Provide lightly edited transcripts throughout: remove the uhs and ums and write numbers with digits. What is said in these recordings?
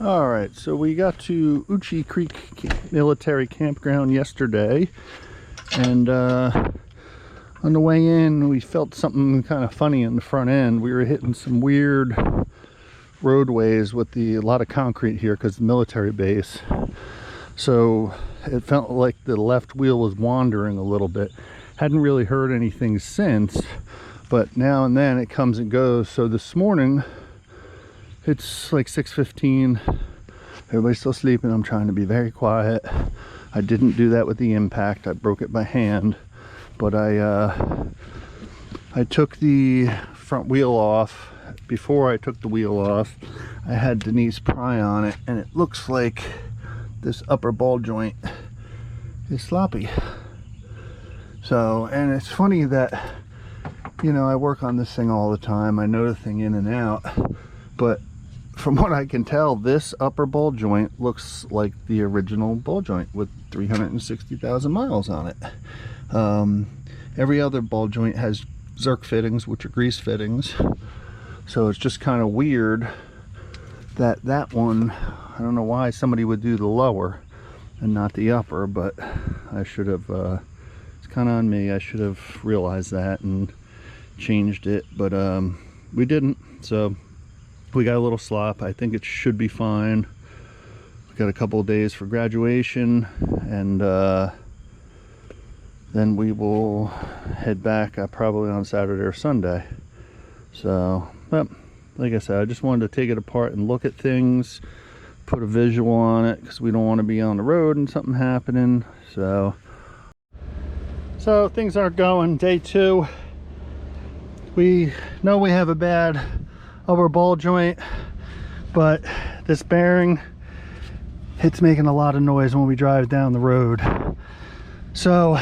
All right, so we got to Uchi Creek Military Campground yesterday, and on the way in we felt something kind of funny in the front end. We were hitting some weird roadways with a lot of concrete here because the military base, so it felt like the left wheel was wandering a little bit. Hadn't really heard anything since, but now and then it comes and goes. So this morning it's like 6:15. Everybody's still sleeping. I'm trying to be very quiet. I didn't do that with the impact. I broke it by hand, but I took the front wheel off. Before I took the wheel off, I had Denise pry on it, and it looks like this upper ball joint is sloppy. So, and it's funny that, you know, I work on this thing all the time. I know the thing in and out, but from what I can tell, this upper ball joint looks like the original ball joint with 360,000 miles on it. Every other ball joint has Zerk fittings, which are grease fittings. So it's just kind of weird that that one, I don't know why somebody would do the lower and not the upper, but I should have, it's kind of on me. I should have realized that and changed it, but we didn't. So we got a little slop. I think it should be fine. We got a couple of days for graduation, and then we will head back probably on Saturday or Sunday. So, but like I said, I just wanted to take it apart and look at things, put a visual on it, because we don't want to be on the road and something happening. So things aren't going. Day 2. We know we have a bad upper ball joint, but this bearing, it's making a lot of noise when we drive down the road. So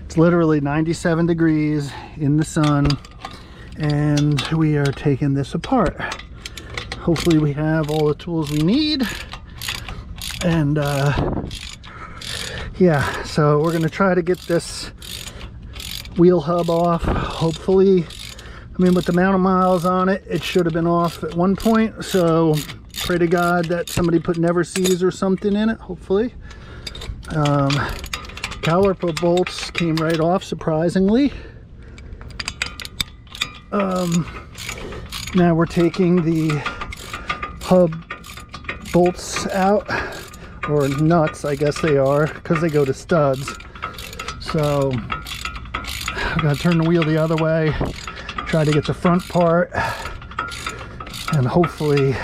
it's literally 97 degrees in the sun, and we are taking this apart. Hopefully we have all the tools we need, and yeah, so we're gonna try to get this wheel hub off. Hopefully, I mean, with the amount of miles on it, it should have been off at one point, so pray to God that somebody put never sees or something in it, hopefully. Caliper bolts came right off, surprisingly. Now we're taking the hub bolts out, or nuts, I guess they are, because they go to studs. So I'm gonna turn the wheel the other way, try to get the front part, and hopefully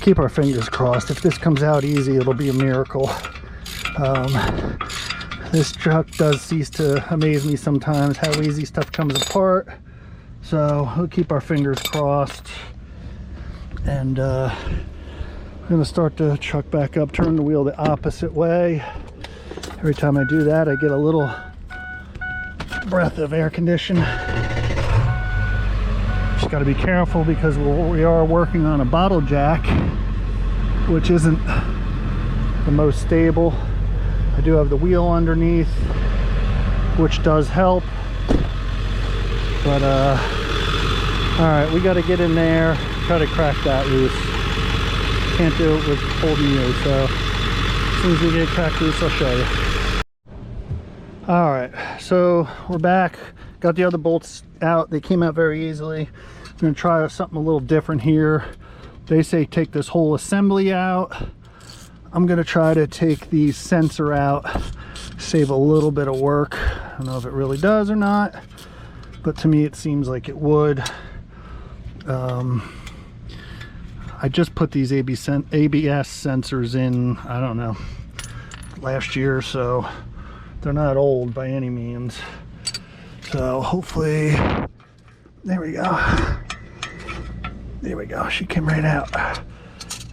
keep our fingers crossed. If this comes out easy, it'll be a miracle. This truck does cease to amaze me sometimes, how easy stuff comes apart. So we'll keep our fingers crossed, and I'm gonna start the truck back up, turn the wheel the opposite way. Every time I do that, I get a little breath of air conditioning. Just got to be careful because we are working on a bottle jack, which isn't the most stable. I do have the wheel underneath, which does help, but all right, we got to get in there, try to crack that loose. Can't do it with holding you, so as soon as we get cracked loose, I'll show you. All right, so we're back, got the other bolts out. They came out very easily. I'm gonna try something a little different here. They say take this whole assembly out. I'm gonna try to take the sensor out, save a little bit of work. I don't know if it really does or not, but to me it seems like it would. I just put these ABS sensors in, I don't know, last year, so they're not old by any means. So hopefully, there we go. There we go, she came right out.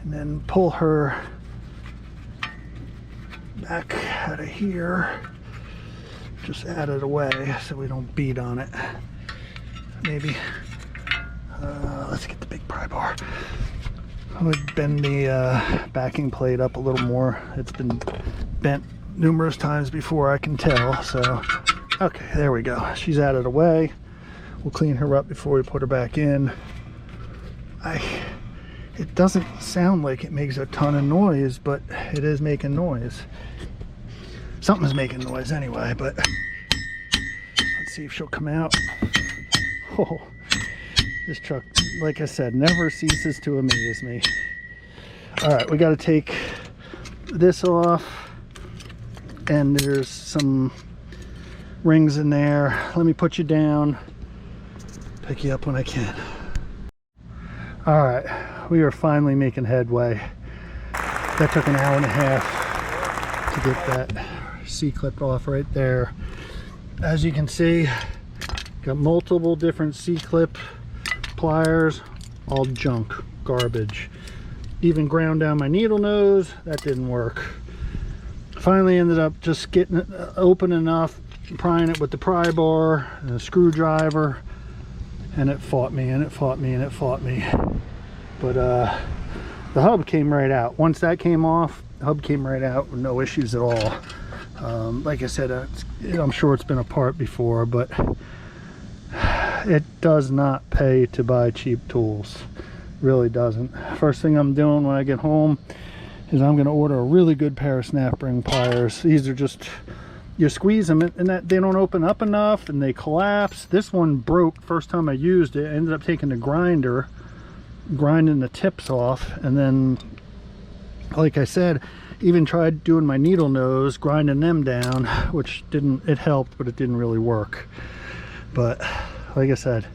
And then pull her back out of here. Just out of the way so we don't beat on it. Maybe, let's get the big pry bar. I would bend the backing plate up a little more. It's been bent numerous times before, I can tell. So okay, there we go, she's out of the way. We'll clean her up before we put her back in. It doesn't sound like it makes a ton of noise, but it is making noise. Something's making noise anyway, but let's see if she'll come out. Oh, this truck, like I said, never ceases to amaze me. All right, we got to take this off, and there's some rings in there. Let me put you down, pick you up when I can. All right, we are finally making headway. That took an hour and a half to get that C-clip off right there. As you can see, got multiple different C-clip pliers, all junk, garbage. Even ground down my needle nose, that didn't work. Finally ended up just getting it open enough, prying it with the pry bar and a screwdriver, and it fought me and it fought me and it fought me. But the hub came right out. Once that came off, the hub came right out with no issues at all. Like I said, I'm sure it's been apart before, but it does not pay to buy cheap tools. Really doesn't. First thing I'm doing when I get home is I'm going to order a really good pair of snap ring pliers. These are just, you squeeze them and that they don't open up enough and they collapse. This one broke first time I used it. I ended up taking the grinder, grinding the tips off, and then, like I said, even tried doing my needle nose, grinding them down, which didn't, it helped, but it didn't really work. But like I said,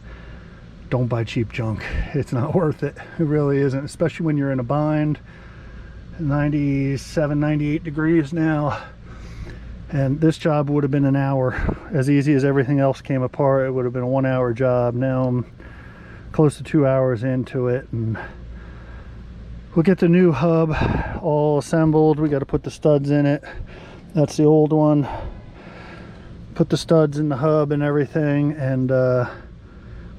don't buy cheap junk. It's not worth it. It really isn't, especially when you're in a bind. 97, 98 degrees now, and this job would have been an hour. As easy as everything else came apart, it would have been a 1 hour job. Now I'm close to 2 hours into it, and we'll get the new hub all assembled. We got to put the studs in it. That's the old one. Put the studs in the hub and everything, and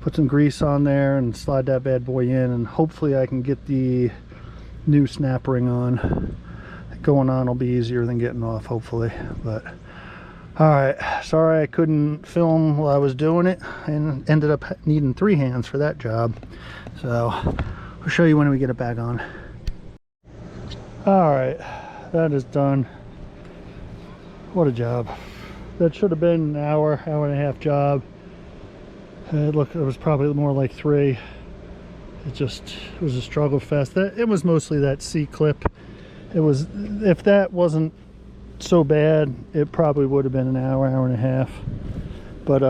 put some grease on there and slide that bad boy in, and hopefully I can get the new snap ring on. Going on will be easier than getting off, hopefully. But all right, sorry I couldn't film while I was doing it, and ended up needing 3 hands for that job. So I'll show you when we get it back on. All right, that is done. What a job. That should have been an hour, hour and a half job. Look, it was probably more like 3. It was a struggle fest. It was mostly that C-clip. It was, if that wasn't so bad, it probably would have been an hour, hour and a half. But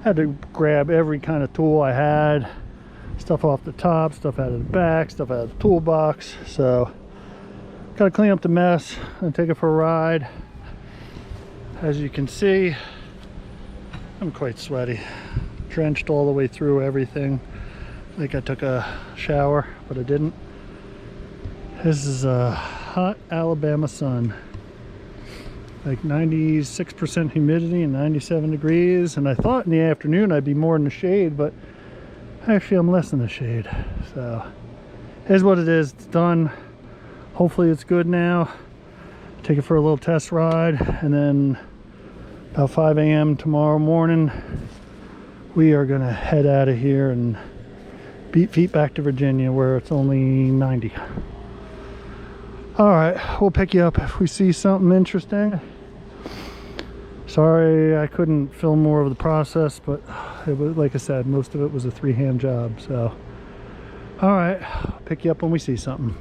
had to grab every kind of tool I had. Stuff off the top, stuff out of the back, stuff out of the toolbox. So gotta clean up the mess and take it for a ride. As you can see, I'm quite sweaty. Drenched all the way through everything. I think I took a shower, but I didn't. This is a hot Alabama sun. Like 96% humidity and 97 degrees. And I thought in the afternoon I'd be more in the shade, but actually I'm less in the shade. So here's what it is. It's done. Hopefully it's good now. Take it for a little test ride, and then about 5 a.m. tomorrow morning we are gonna head out of here and beat feet back to Virginia, where it's only 90. All right, we'll pick you up if we see something interesting. Sorry I couldn't film more of the process, but it was, like I said, most of it was a 3-hand job. So all right, pick you up when we see something.